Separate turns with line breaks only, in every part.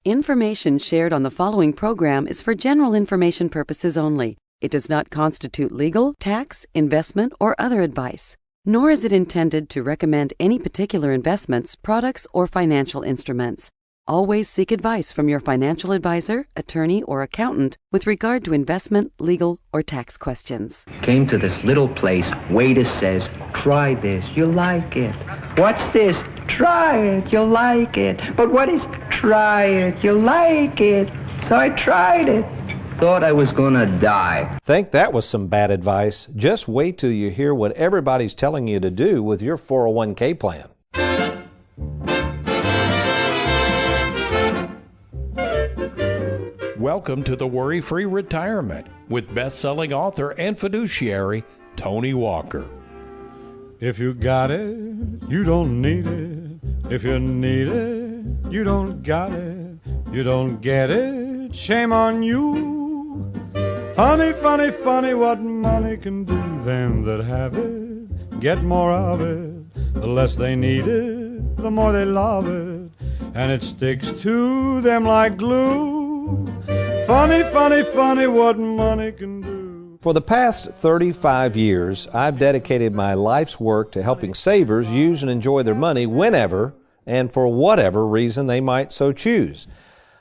Information shared on the following program is for general information purposes only. It does not constitute legal, tax, investment, or other advice, nor is it intended to recommend any particular investments, products, or financial instruments. Always seek advice from your financial advisor, attorney, or accountant with regard to investment, legal, or tax questions.
Came to this little place. Waiter says, "Try this, you'll like it." "What's this?" "Try it, you'll like it." "But what is try it, you'll like it?" So I tried it. Thought I was gonna die.
Think that was some bad advice? Just wait till you hear what everybody's telling you to do with your 401k plan.
Welcome to the Worry-Free Retirement with best-selling author and fiduciary Tony Walker.
If you got it, you don't need it. If you need it, you don't got it. You don't get it, shame on you. Funny, funny, funny what money can do. Them that have it, get more of it. The less they need it, the more they love it. And it sticks to them like glue. Funny, funny, funny what money can do.
For the past 35 years, I've dedicated my life's work to helping savers use and enjoy their money whenever and for whatever reason they might so choose.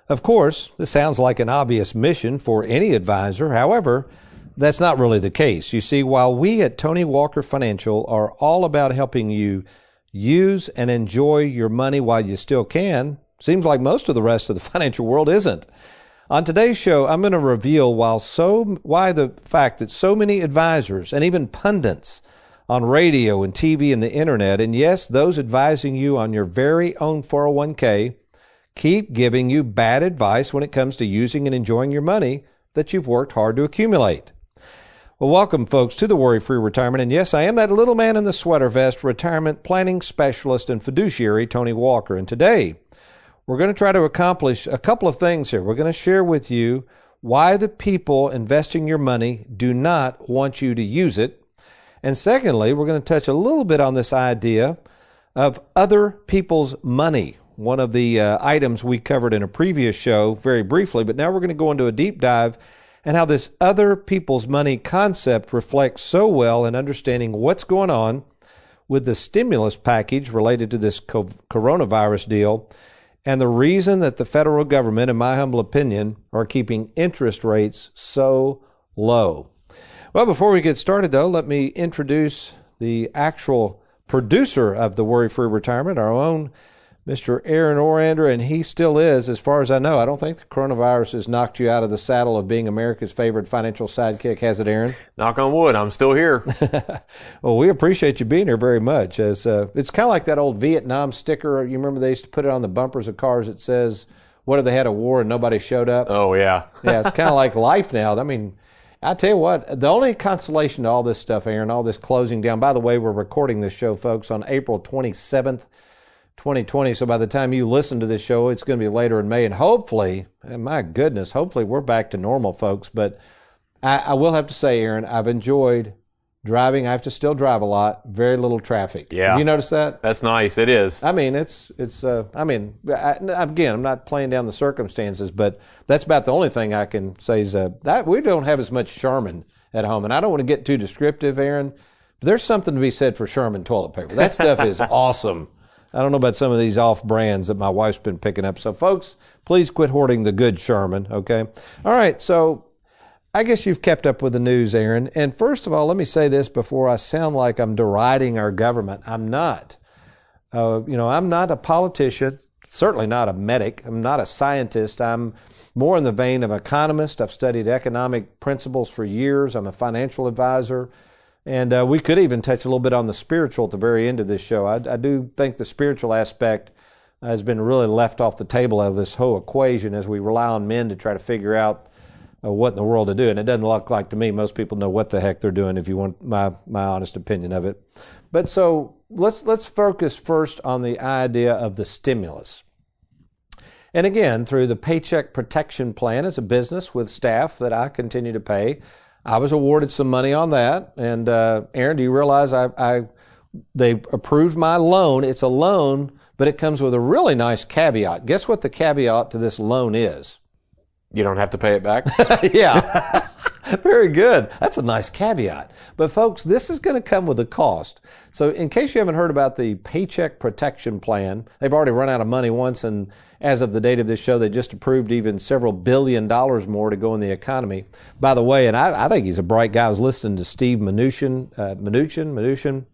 Of course, this sounds like an obvious mission for any advisor. However, that's not really the case. You see, while we at Tony Walker Financial are all about helping you use and enjoy your money while you still can, seems like most of the rest of the financial world isn't. On today's show, I'm going to reveal why the fact that so many advisors and even pundits on radio and TV and the internet, and yes, those advising you on your very own 401k, keep giving you bad advice when it comes to using and enjoying your money that you've worked hard to accumulate. Well, welcome, folks, to the Worry-Free Retirement. And yes, I am that little man in the sweater vest, retirement planning specialist and fiduciary, Tony Walker. And today, we're going to try to accomplish a couple of things here. We're going to share with you why the people investing your money do not want you to use it. And secondly, we're going to touch a little bit on this idea of other people's money. One of the items we covered in a previous show very briefly, but now we're going to go into a deep dive and how this other people's money concept reflects so well in understanding what's going on with the stimulus package related to this coronavirus deal, and the reason that the federal government, in my humble opinion, are keeping interest rates so low. Well, before we get started, though, let me introduce the actual producer of the Worry-Free Retirement, our own Mr. Aaron Orander, and he still is, as far as I know. I don't think the coronavirus has knocked you out of the saddle of being America's favorite financial sidekick, has it, Aaron?
Knock on wood, I'm still here.
Well, we appreciate you being here very much. As it's kind of like that old Vietnam sticker. You remember they used to put it on the bumpers of cars that says, what if they had a war and nobody showed up?
Oh, yeah.
Yeah, it's kind of like life now. I mean, I tell you what, the only consolation to all this stuff, Aaron, all this closing down. By the way, we're recording this show, folks, on April 27th, 2020. So by the time you listen to this show, it's going to be later in May. And hopefully, and my goodness, hopefully we're back to normal, folks. But I will have to say, Aaron, I've enjoyed driving. I have to still drive a lot. Very little traffic.
Yeah.
Have you noticed that?
That's nice. It is.
I mean, again, I'm not playing down the circumstances, but that's about the only thing I can say is that we don't have as much Sherman at home. And I don't want to get too descriptive, Aaron, but there's something to be said for Sherman toilet paper. That stuff is awesome. I don't know about some of these off brands that my wife's been picking up. So, folks, please quit hoarding the good Sherman, okay? All right, so I guess you've kept up with the news, Aaron. And first of all, let me say this before I sound like I'm deriding our government. I'm not. I'm not a politician, certainly not a medic. I'm not a scientist. I'm more in the vein of economist. I've studied economic principles for years. I'm a financial advisor. And we could even touch a little bit on the spiritual at the very end of this show. I do think the spiritual aspect has been really left off the table of this whole equation as we rely on men to try to figure out what in the world to do. And it doesn't look like to me most people know what the heck they're doing, if you want my honest opinion of it. But so let's focus first on the idea of the stimulus. And again, through the Paycheck Protection Plan as a business with staff that I continue to pay, I was awarded some money on that. And Aaron, do you realize they approved my loan? It's a loan, but it comes with a really nice caveat. Guess what the caveat to this loan is?
You don't have to pay it back?
Yeah. Very good. That's a nice caveat. But folks, this is going to come with a cost. So in case you haven't heard about the Paycheck Protection Plan, they've already run out of money once, and as of the date of this show, they just approved even several $billions more to go in the economy. By the way, and I think he's a bright guy. I was listening to Steve Mnuchin.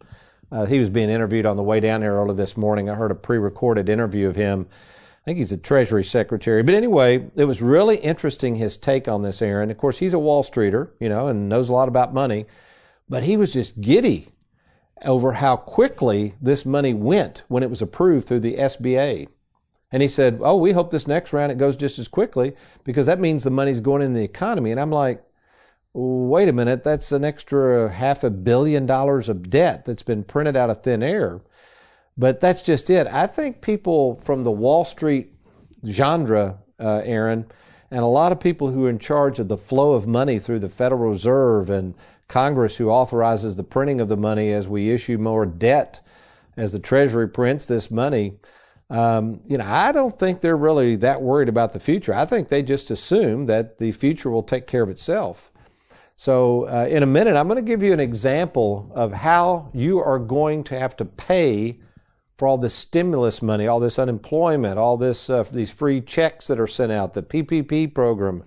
He was being interviewed on the way down here early this morning. I heard a pre-recorded interview of him. I think he's a Treasury Secretary. But anyway, it was really interesting, his take on this, Aaron. Of course, he's a Wall Streeter, and knows a lot about money. But he was just giddy over how quickly this money went when it was approved through the SBA. And he said, we hope this next round it goes just as quickly, because that means the money's going in the economy. And I'm like, wait a minute, that's an extra $500 million of debt that's been printed out of thin air. But that's just it. I think people from the Wall Street genre, Aaron, and a lot of people who are in charge of the flow of money through the Federal Reserve and Congress, who authorizes the printing of the money as we issue more debt, as the Treasury prints this money, I don't think they're really that worried about the future. I think they just assume that the future will take care of itself. So in a minute, I'm going to give you an example of how you are going to have to pay for all this stimulus money, all this unemployment, all this these free checks that are sent out, the PPP program,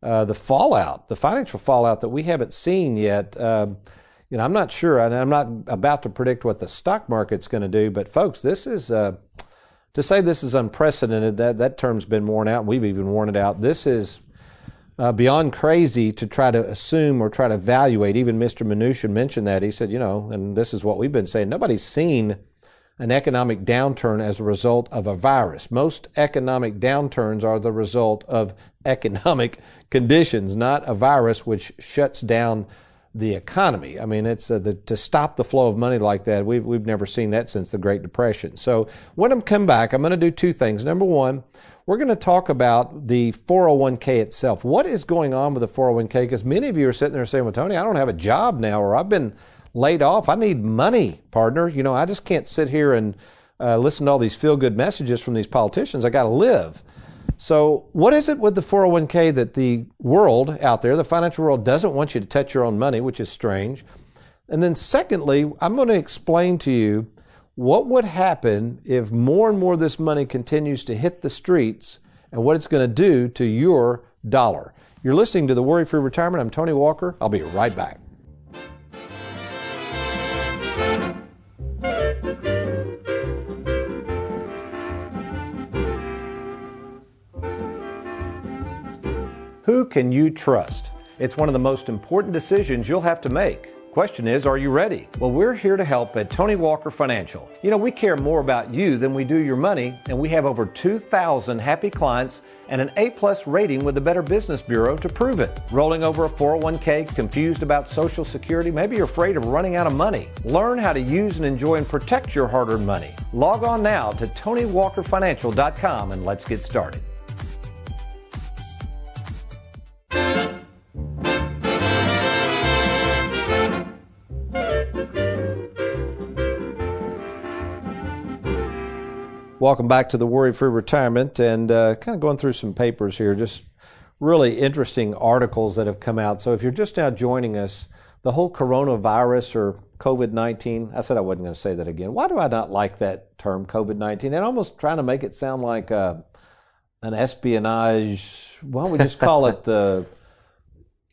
the fallout, the financial fallout that we haven't seen yet. I'm not sure, and I'm not about to predict what the stock market's going to do, but folks, this is, to say this is unprecedented, that term's been worn out, and we've even worn it out. This is beyond crazy to try to assume or try to evaluate. Even Mr. Mnuchin mentioned that. He said, and this is what we've been saying, nobody's seen an economic downturn as a result of a virus. Most economic downturns are the result of economic conditions, not a virus which shuts down the economy. I mean, it's to stop the flow of money like that. We've never seen that since the Great Depression. So when I come back, I'm going to do two things. Number one, we're going to talk about the 401k itself. What is going on with the 401k? Because many of you are sitting there saying, well, Tony, I don't have a job now, or I've been laid off. I need money, partner. I just can't sit here and listen to all these feel-good messages from these politicians. I got to live. So what is it with the 401k that the world out there, the financial world, doesn't want you to touch your own money, which is strange? And then secondly, I'm going to explain to you what would happen if more and more of this money continues to hit the streets and what it's going to do to your dollar. You're listening to The Worry-Free Retirement. I'm Tony Walker. I'll be right back. Who can you trust? It's one of the most important decisions you'll have to make. Question is, are you ready? Well, we're here to help at Tony Walker Financial. We care more about you than we do your money, and we have over 2,000 happy clients and an A+ rating with the Better Business Bureau to prove it. Rolling over a 401k, confused about Social Security, maybe you're afraid of running out of money. Learn how to use and enjoy and protect your hard-earned money. Log on now to TonyWalkerFinancial.com and let's get started. Welcome back to the Worry-Free Retirement, and kind of going through some papers here, just really interesting articles that have come out. So if you're just now joining us, the whole coronavirus or COVID-19, I said I wasn't going to say that again. Why do I not like that term, COVID-19? And almost trying to make it sound like an espionage, why don't we just call it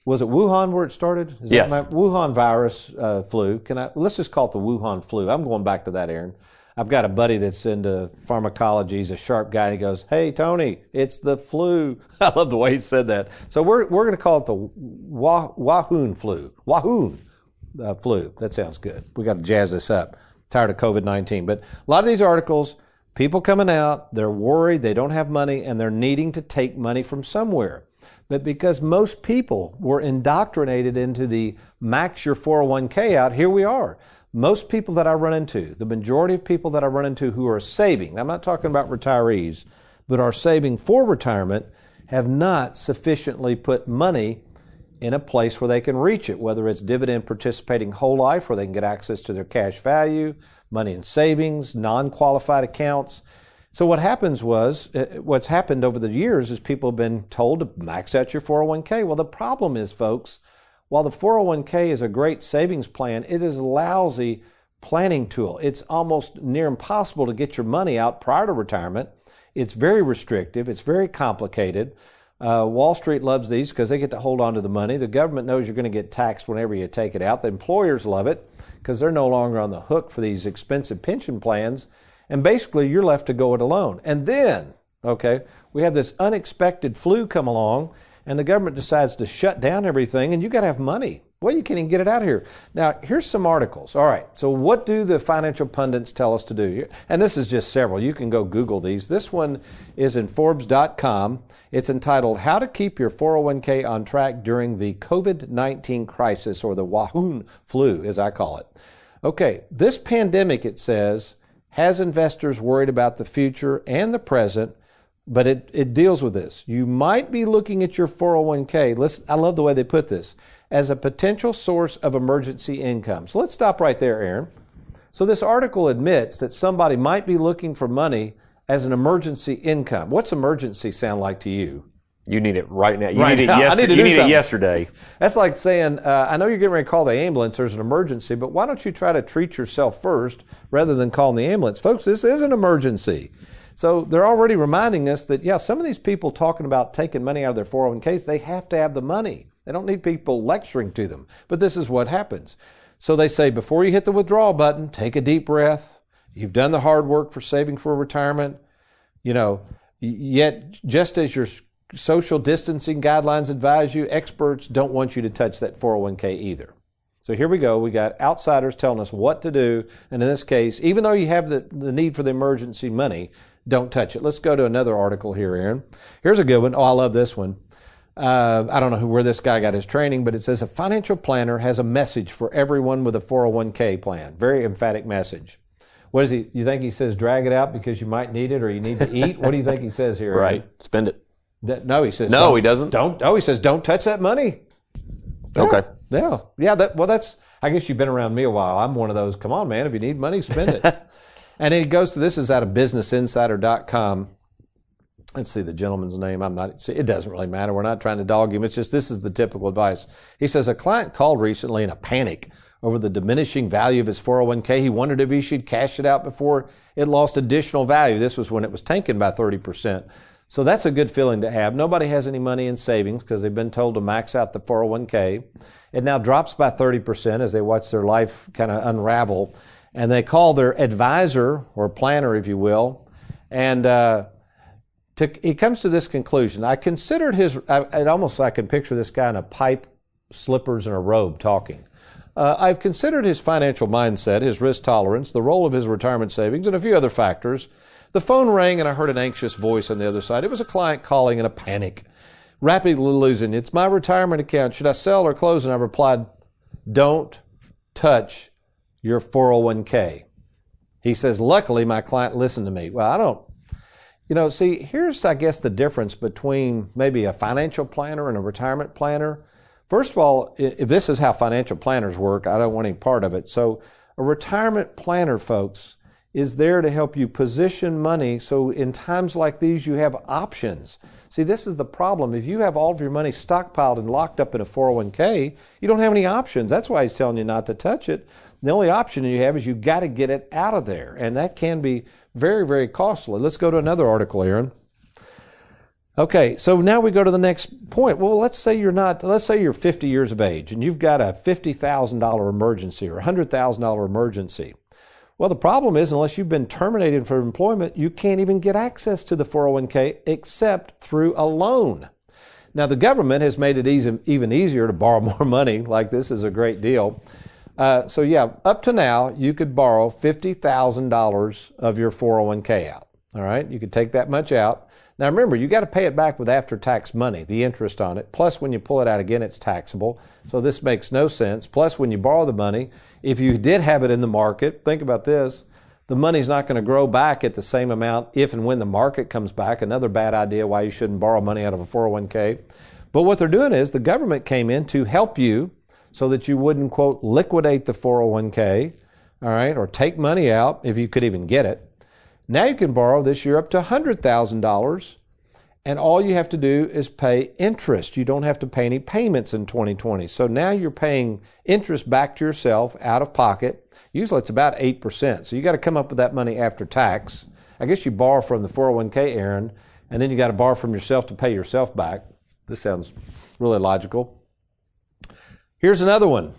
was it Wuhan where it started?
Yes.
Wuhan virus flu. Let's just call it the Wuhan flu. I'm going back to that, Aaron. I've got a buddy that's into pharmacology. He's a sharp guy. And he goes, "Hey, Tony, it's the flu." I love the way he said that. So we're going to call it the Wuhan flu. Wuhan flu. That sounds good. We got to jazz this up. Tired of COVID-19. But a lot of these articles, people coming out, they're worried, they don't have money, and they're needing to take money from somewhere. But because most people were indoctrinated into the max your 401k out, here we are. Most people that I run into, the majority of people that I run into who are saving, I'm not talking about retirees, but are saving for retirement, have not sufficiently put money in a place where they can reach it, whether it's dividend participating whole life where they can get access to their cash value, money in savings, non-qualified accounts. So what's happened over the years is people have been told to max out your 401k. Well, the problem is, folks, while the 401k is a great savings plan, it is a lousy planning tool. It's almost near impossible to get your money out prior to retirement. It's very restrictive. It's very complicated. Wall Street loves these because they get to hold on to the money. The government knows you're going to get taxed whenever you take it out. The employers love it because they're no longer on the hook for these expensive pension plans. And basically, you're left to go it alone. And then, we have this unexpected flu come along, and the government decides to shut down everything, and you got to have money. Well, you can't even get it out of here. Now, here's some articles. All right, so what do the financial pundits tell us to do? And this is just several. You can go Google these. This one is in Forbes.com. It's entitled, How to Keep Your 401k on Track During the COVID-19 Crisis, or the Wahoo flu, as I call it. Okay, this pandemic, it says, has investors worried about the future and the present, but it deals with this. You might be looking at your 401k, I love the way they put this, as a potential source of emergency income. So let's stop right there, Aaron. So this article admits that somebody might be looking for money as an emergency income. What's emergency sound like to you?
You need it right now.
You need it
yesterday.
That's like saying, I know you're getting ready to call the ambulance, there's an emergency, but why don't you try to treat yourself first rather than calling the ambulance? Folks, this is an emergency. So they're already reminding us that, some of these people talking about taking money out of their 401ks, they have to have the money. They don't need people lecturing to them. But this is what happens. So they say, before you hit the withdrawal button, take a deep breath. You've done the hard work for saving for retirement. Yet just as your social distancing guidelines advise you, experts don't want you to touch that 401k either. So here we go. We got outsiders telling us what to do. And in this case, even though you have the need for the emergency money, don't touch it. Let's go to another article here, Aaron. Here's a good one. Oh, I love this one. I don't know where this guy got his training, but it says a financial planner has a message for everyone with a 401k plan. Very emphatic message. What is he? You think he says drag it out because you might need it or you need to eat? What do you think he says here?
Right. Aaron? Spend it.
No, he says.
No, he doesn't.
He says don't touch that money.
Okay.
Yeah. That's. I guess you've been around me a while. I'm one of those. Come on, man. If you need money, spend it. And it goes to, this is out of businessinsider.com. Let's see the gentleman's name. It doesn't really matter. We're not trying to dog him. It's just, this is the typical advice. He says, a client called recently in a panic over the diminishing value of his 401k. He wondered if he should cash it out before it lost additional value. This was when it was tanking by 30%. So that's a good feeling to have. Nobody has any money in savings because they've been told to max out the 401k. It now drops by 30% as they watch their life kind of unravel. And they call their advisor or planner, if you will, and he comes to this conclusion. I considered I can picture this guy in a pipe, slippers, and a robe talking. I've considered his financial mindset, his risk tolerance, the role of his retirement savings, and a few other factors. The phone rang and I heard an anxious voice on the other side. It was a client calling in a panic, rapidly losing. It's my retirement account. Should I sell or close? And I replied, don't touch your 401k. He says, luckily my client listened to me. Well, I don't, see, here's, I guess, the difference between maybe a financial planner and a retirement planner. First of all, if this is how financial planners work, I don't want any part of it. So a retirement planner, folks, is there to help you position money so in times like these you have options. See, this is the problem. If you have all of your money stockpiled and locked up in a 401k, you don't have any options. That's why he's telling you not to touch it. The only option you have is you got to get it out of there, and that can be very, very costly. Let's go to another article, Aaron. Okay, so now we go to the next point. Well, let's say you're 50 years of age and you've got a $50,000 emergency or a $100,000 emergency. Well, the problem is, unless you've been terminated from employment, you can't even get access to the 401k except through a loan. Now, the government has made it even easier to borrow more money. Like, this is a great deal. Up to now, you could borrow $50,000 of your 401k out. All right, you could take that much out. Now, remember, you got to pay it back with after-tax money, the interest on it. Plus, when you pull it out again, it's taxable. So this makes no sense. Plus, when you borrow the money, if you did have it in the market, think about this, the money's not going to grow back at the same amount if and when the market comes back. Another bad idea why you shouldn't borrow money out of a 401k. But what they're doing is the government came in to help you so that you wouldn't, quote, liquidate the 401k, all right, or take money out if you could even get it. Now you can borrow this year up to $100,000, and all you have to do is pay interest. You don't have to pay any payments in 2020. So now you're paying interest back to yourself out of pocket. Usually it's about 8%. So you got to come up with that money after tax. I guess you borrow from the 401k, Aaron, and then you got to borrow from yourself to pay yourself back. This sounds really logical. Here's another one.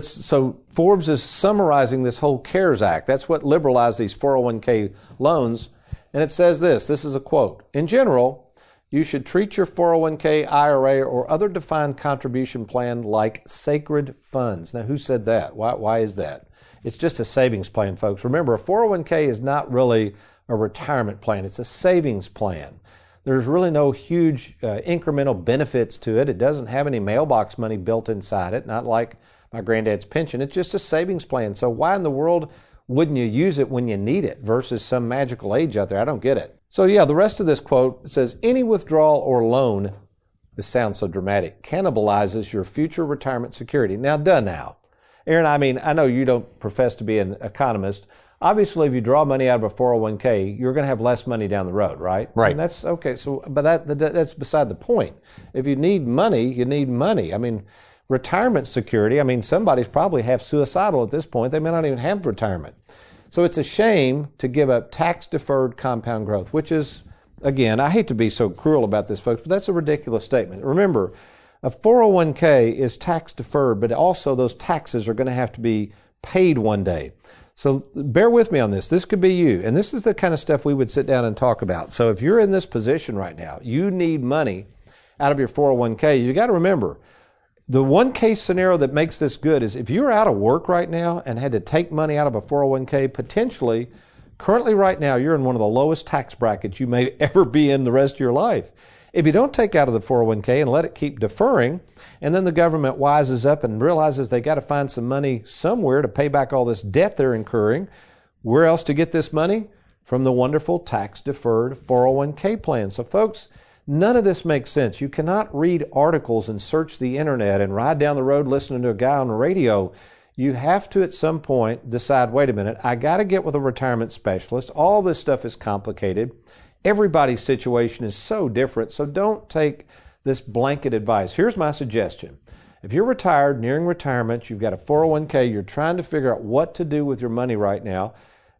So Forbes is summarizing this whole CARES Act. That's what liberalized these 401k loans. And it says this is a quote. In general, you should treat your 401k, IRA, or other defined contribution plan like sacred funds. Now, who said that? Why is that? It's just a savings plan, folks. Remember, a 401k is not really a retirement plan. It's a savings plan. There's really no huge incremental benefits to it. It doesn't have any mailbox money built inside it, not like my granddad's pension. It's just a savings plan. So why in the world wouldn't you use it when you need it versus some magical age out there? I don't get it. So yeah, the rest of this quote says, any withdrawal or loan, this sounds so dramatic, cannibalizes your future retirement security. Now, Aaron, I know you don't profess to be an economist. Obviously, if you draw money out of a 401k, you're going to have less money down the road, right?
Right.
And that's okay. So, but that's beside the point. If you need money, you need money. Retirement security, somebody's probably half suicidal at this point. They may not even have retirement. So it's a shame to give up tax-deferred compound growth, which is, again, I hate to be so cruel about this, folks, but that's a ridiculous statement. Remember, a 401k is tax-deferred, but also those taxes are going to have to be paid one day. So bear with me on this. This could be you. And this is the kind of stuff we would sit down and talk about. So if you're in this position right now, you need money out of your 401k, you got to remember, the one case scenario that makes this good is if you're out of work right now and had to take money out of a 401k, potentially, currently right now, you're in one of the lowest tax brackets you may ever be in the rest of your life. If you don't take out of the 401k and let it keep deferring, and then the government wises up and realizes they got to find some money somewhere to pay back all this debt they're incurring, where else to get this money? From the wonderful tax-deferred 401k plan. So folks, none of this makes sense. You cannot read articles and search the internet and ride down the road listening to a guy on the radio. You have to at some point decide, wait a minute, I got to get with a retirement specialist. All this stuff is complicated. Everybody's situation is so different, so don't take this blanket advice. Here's my suggestion. If you're retired, nearing retirement, you've got a 401k, you're trying to figure out what to do with your money right now,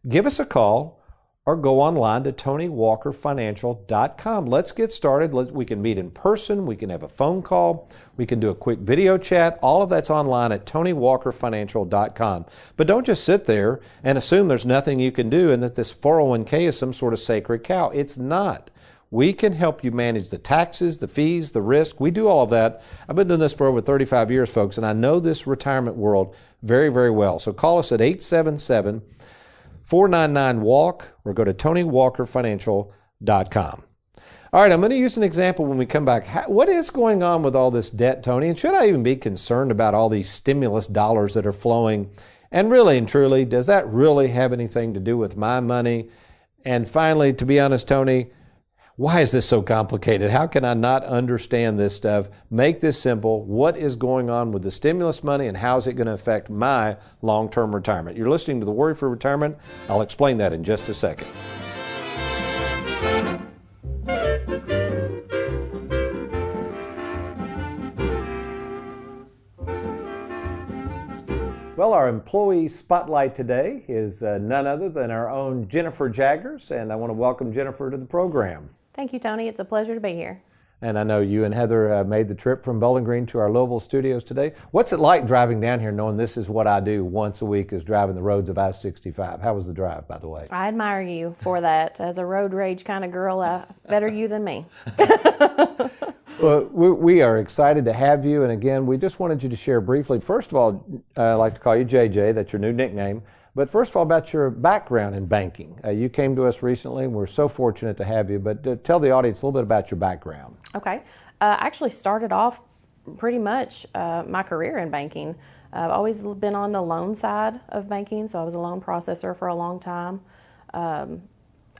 give us a call or go online to TonyWalkerFinancial.com. Let's get started. We can meet in person. We can have a phone call. We can do a quick video chat. All of that's online at TonyWalkerFinancial.com. But don't just sit there and assume there's nothing you can do and that this 401k is some sort of sacred cow. It's not. We can help you manage the taxes, the fees, the risk. We do all of that. I've been doing this for over 35 years, folks, and I know this retirement world very, very well. So call us at 877-499-WALK or go to TonyWalkerFinancial.com. All right, I'm going to use an example when we come back. What is going on with all this debt, Tony? And should I even be concerned about all these stimulus dollars that are flowing? And really and truly, does that really have anything to do with my money? And finally, to be honest, Tony, why is this so complicated? How can I not understand this stuff? Make this simple. What is going on with the stimulus money and how is it going to affect my long-term retirement? You're listening to The Worry for Retirement. I'll explain that in just a second. Well, our employee spotlight today is none other than our own Jennifer Jaggers, and I want to welcome Jennifer to the program.
Thank you, Tony. It's a pleasure to be here.
And I know you and Heather made the trip from Bowling Green to our Louisville studios today. What's it like driving down here knowing this is what I do once a week is driving the roads of I-65? How was the drive, by the way?
I admire you for that. As a road rage kind of girl, better you than me.
Well, we are excited to have you. And again, we just wanted you to share briefly. First of all, I like to call you JJ. That's your new nickname. But first of all, about your background in banking. You came to us recently, and we're so fortunate to have you. But tell the audience a little bit about your background.
Okay. I actually started off pretty much my career in banking. I've always been on the loan side of banking, so I was a loan processor for a long time. I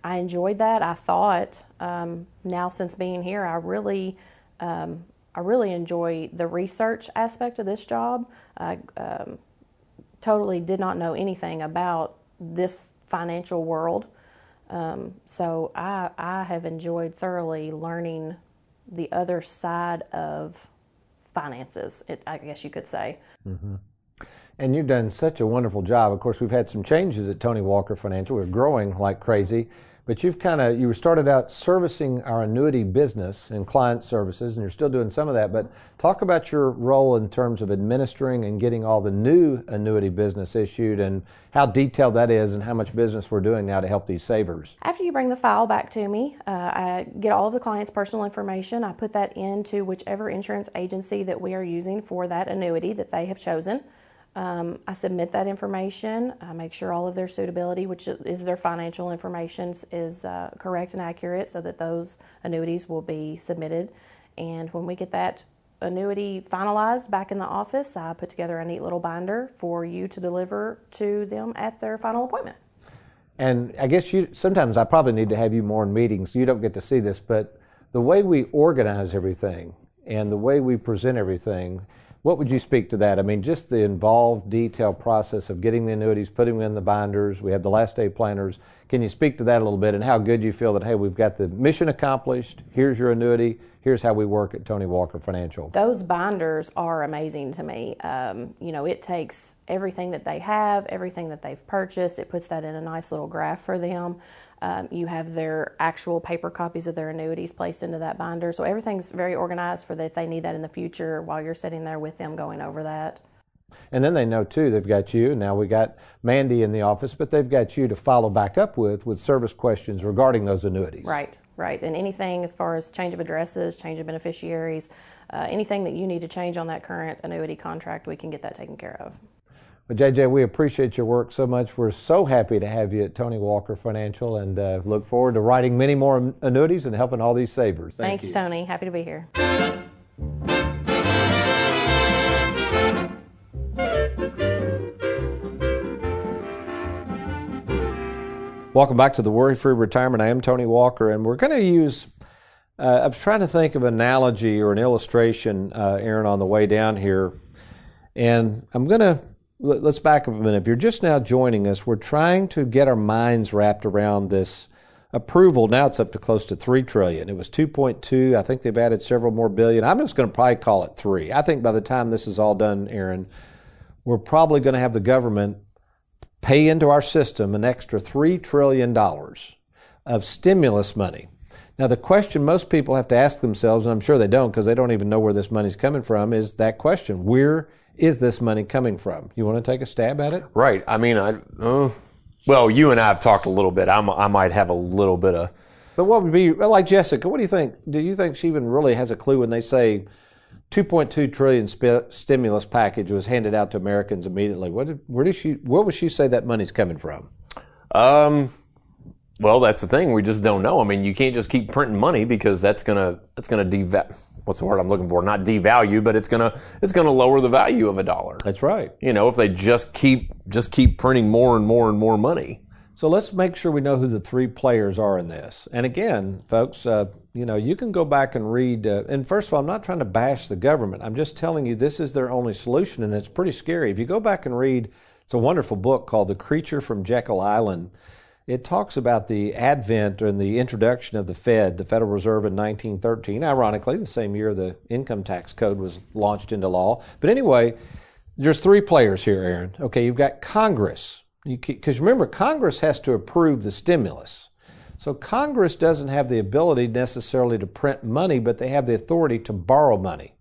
enjoyed that. I thought now since being here, I really enjoy the research aspect of this job. Totally did not know anything about this financial world. So I have enjoyed thoroughly learning the other side of finances, I guess you could say.
Mm-hmm. And you've done such a wonderful job. Of course, we've had some changes at Tony Walker Financial. We're growing like crazy. But you started out servicing our annuity business and client services, and you're still doing some of that. But talk about your role in terms of administering and getting all the new annuity business issued, and how detailed that is, and how much business we're doing now to help these savers.
After you bring the file back to me, I get all of the client's personal information. I put that into whichever insurance agency that we are using for that annuity that they have chosen. I submit that information. I make sure all of their suitability, which is their financial information, is correct and accurate, so that those annuities will be submitted. And when we get that annuity finalized back in the office, I put together a neat little binder for you to deliver to them at their final appointment.
And I guess sometimes I probably need to have you more in meetings. You don't get to see this, but the way we organize everything and the way we present everything, what would you speak to that? I mean, just the involved, detailed process of getting the annuities, putting them in the binders. We have the last day planners. Can you speak to that a little bit, and how good you feel that, hey, we've got the mission accomplished, here's your annuity, here's how we work at Tony Walker Financial?
Those binders are amazing to me. It takes everything that they have, everything that they've purchased, it puts that in a nice little graph for them. You have their actual paper copies of their annuities placed into that binder. So everything's very organized for that if they need that in the future while you're sitting there with them going over that.
And then they know, too, they've got you. Now we got Mandy in the office, but they've got you to follow back up with service questions regarding those annuities.
Right. And anything as far as change of addresses, change of beneficiaries, anything that you need to change on that current annuity contract, we can get that taken care of.
Well, JJ, we appreciate your work so much. We're so happy to have you at Tony Walker Financial, and look forward to writing many more annuities and helping all these savers.
Thank you, Tony. Happy to be here.
Welcome back to the Worry-Free Retirement. I am Tony Walker, and we're going to use, I was trying to think of an analogy or an illustration, Aaron, on the way down here. And let's back up a minute. If you're just now joining us, we're trying to get our minds wrapped around this approval. Now it's up to close to $3 trillion. It was 2.2. I think they've added several more billion. I'm just going to probably call it 3. I think by the time this is all done, Aaron, we're probably going to have the government pay into our system an extra $3 trillion of stimulus money. Now, the question most people have to ask themselves, and I'm sure they don't because they don't even know where this money's coming from, is that question: where is this money coming from? You want to take a stab at it?
Right. I mean, well, you and I have talked a little bit. I might have a little bit of...
But what would be, like Jessica, what do you think? Do you think she even really has a clue when they say $2.2 trillion stimulus package was handed out to Americans immediately? Where would she say that money's coming from?
Well, that's the thing. We just don't know. I mean, you can't just keep printing money because that's gonna what's the word I'm looking for? Not devalue, but it's gonna lower the value of a dollar.
That's right.
If they just keep printing more and more and more money.
So let's make sure we know who the 3 players are in this. And again, folks, you can go back and read. And first of all, I'm not trying to bash the government. I'm just telling you this is their only solution, and it's pretty scary. If you go back and read, it's a wonderful book called The Creature from Jekyll Island. It talks about the advent and the introduction of the Fed, the Federal Reserve, in 1913, ironically, the same year the income tax code was launched into law. But anyway, there's 3 players here, Aaron. Okay, you've got Congress, because remember, Congress has to approve the stimulus. So Congress doesn't have the ability necessarily to print money, but they have the authority to borrow money.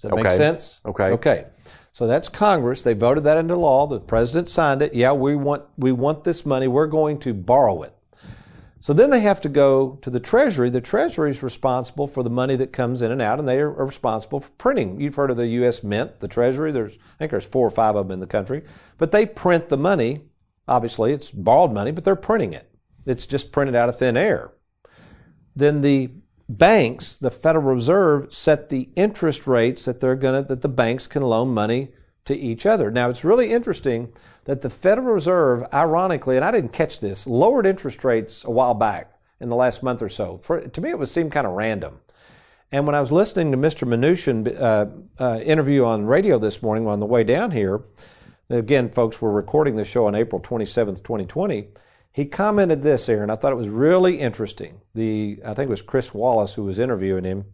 Does that make sense? Okay. So that's Congress. They voted that into law. The president signed it. Yeah, we want this money. We're going to borrow it. So then they have to go to the Treasury. The Treasury is responsible for the money that comes in and out, and they are responsible for printing. You've heard of the U.S. Mint, the Treasury. I think there's 4 or 5 of them in the country. But they print the money. Obviously, it's borrowed money, but they're printing it. It's just printed out of thin air. Then the banks, the Federal Reserve, set the interest rates that the banks can loan money to each other. Now, it's really interesting that the Federal Reserve, ironically, and I didn't catch this, lowered interest rates a while back in the last month or so. To me, it seemed kind of random. And when I was listening to Mr. Mnuchin interview on radio this morning on the way down here, again, folks, we're recording this show on April 27th, 2020, He commented this, Aaron. I thought it was really interesting. I think it was Chris Wallace who was interviewing him.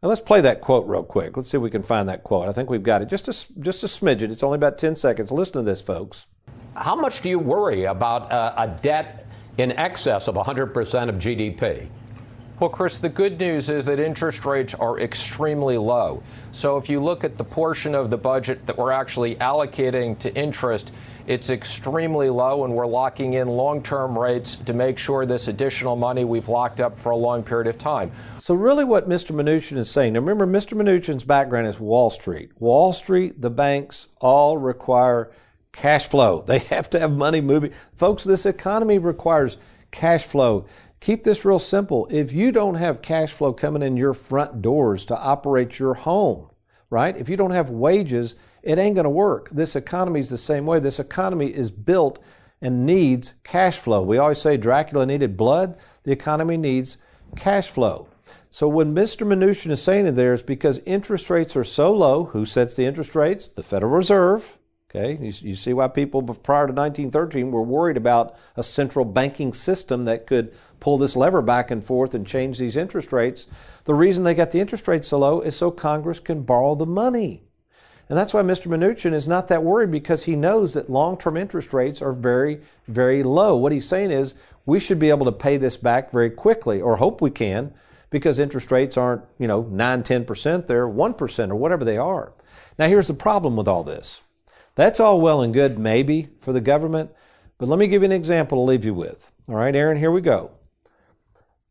And let's play that quote real quick. Let's see if we can find that quote. I think we've got it. Just a smidgen. It's only about 10 seconds. Listen to this, folks.
How much do you worry about a debt in excess of 100% of GDP?
Well, Chris, the good news is that interest rates are extremely low. So if you look at the portion of the budget that we're actually allocating to interest, it's extremely low, and we're locking in long-term rates to make sure this additional money we've locked up for a long period of time.
So really what Mr. Mnuchin is saying, now remember Mr. Mnuchin's background is Wall Street. Wall Street, the banks all require cash flow. They have to have money moving. Folks, this economy requires cash flow. Keep this real simple. If you don't have cash flow coming in your front doors to operate your home, right? If you don't have wages, it ain't going to work. This economy is the same way. This economy is built and needs cash flow. We always say Dracula needed blood. The economy needs cash flow. So when Mr. Mnuchin is saying it there, it's because interest rates are so low. Who sets the interest rates? The Federal Reserve. Okay, you see why people prior to 1913 were worried about a central banking system that could pull this lever back and forth and change these interest rates. The reason they got the interest rates so low is so Congress can borrow the money. And that's why Mr. Mnuchin is not that worried, because he knows that long-term interest rates are very, very low. What he's saying is we should be able to pay this back very quickly, or hope we can, because interest rates aren't, 9, 10%, they're 1% or whatever they are. Now here's the problem with all this. That's all well and good, maybe, for the government, but let me give you an example to leave you with. All right, Aaron, here we go.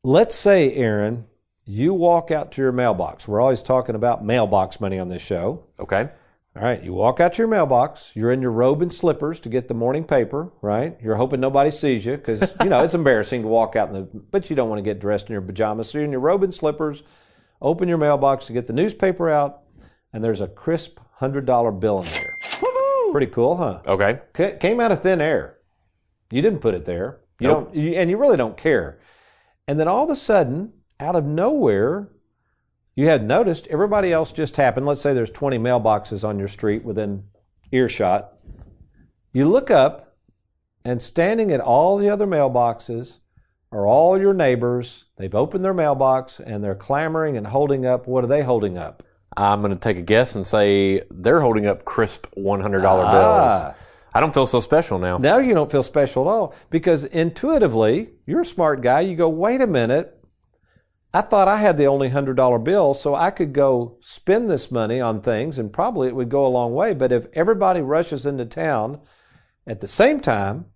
Let's say, Aaron, you walk out to your mailbox. We're always talking about mailbox money on this show.
Okay.
All right, you walk out to your mailbox. You're in your robe and slippers to get the morning paper, right? You're hoping nobody sees you because, it's embarrassing to walk out, but you don't want to get dressed in your pajamas. So you're in your robe and slippers, open your mailbox to get the newspaper out, and there's a crisp $100 bill in there. Pretty cool, huh?
Okay.
Came out of thin air. You didn't put it there. And you really don't care. And then all of a sudden, out of nowhere, you had noticed everybody else just happened. Let's say there's 20 mailboxes on your street within earshot. You look up, and standing at all the other mailboxes are all your neighbors. They've opened their mailbox, and they're clamoring and holding up. What are they holding up?
I'm going to take a guess and say they're holding up crisp $100 bills. I don't feel so special now.
Now you don't feel special at all, because intuitively, you're a smart guy. You go, wait a minute. I thought I had the only $100 bill, so I could go spend this money on things, and probably it would go a long way. But if everybody rushes into town at the same time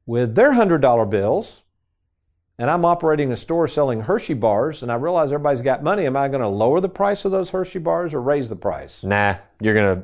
with their $100 bills, and I'm operating a store selling Hershey bars, and I realize everybody's got money, am I going to lower the price of those Hershey bars or raise the price?
Nah, you're gonna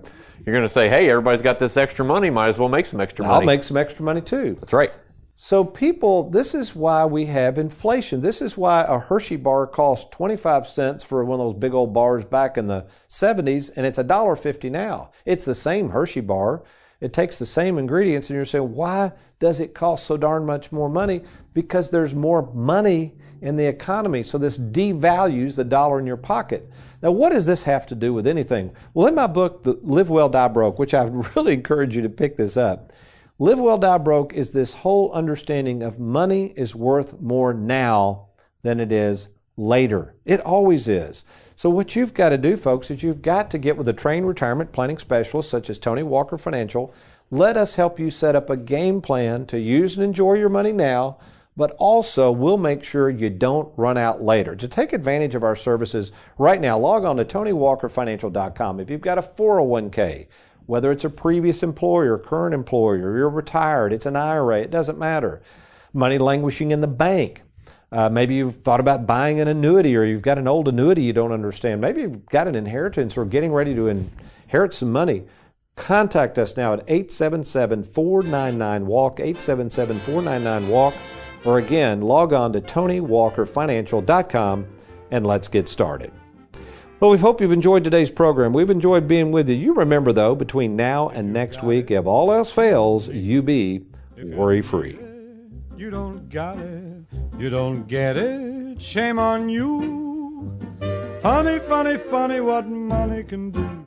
say, hey, everybody's got this extra money, might as well make some extra money.
I'll make some extra money too.
That's right.
So people, this is why we have inflation. This is why a Hershey bar cost 25 cents for one of those big old bars back in the 70s, and it's $1.50 now. It's the same Hershey bar. It takes the same ingredients, and you're saying, why does it cost so darn much more money? Because there's more money in the economy, so this devalues the dollar in your pocket. Now, what does this have to do with anything? Well, in my book, Live Well, Die Broke, which I really encourage you to pick this up, Live Well, Die Broke is this whole understanding of money is worth more now than it is later. It always is. So what you've got to do, folks, is you've got to get with a trained retirement planning specialist such as Tony Walker Financial. Let us help you set up a game plan to use and enjoy your money now, but also we'll make sure you don't run out later. To take advantage of our services right now, log on to TonyWalkerFinancial.com. If you've got a 401k, whether it's a previous employer, current employer, you're retired, it's an IRA, it doesn't matter. Money languishing in the bank. Maybe you've thought about buying an annuity, or you've got an old annuity you don't understand. Maybe you've got an inheritance or getting ready to inherit some money. Contact us now at 877-499-WALK, 877-499-WALK, or again, log on to TonyWalkerFinancial.com and let's get started. Well, we hope you've enjoyed today's program. We've enjoyed being with you. You remember, though, between now and next week, if all else fails, you be worry-free.
You don't got it, you don't get it, shame on you. Funny, funny, funny what money can do.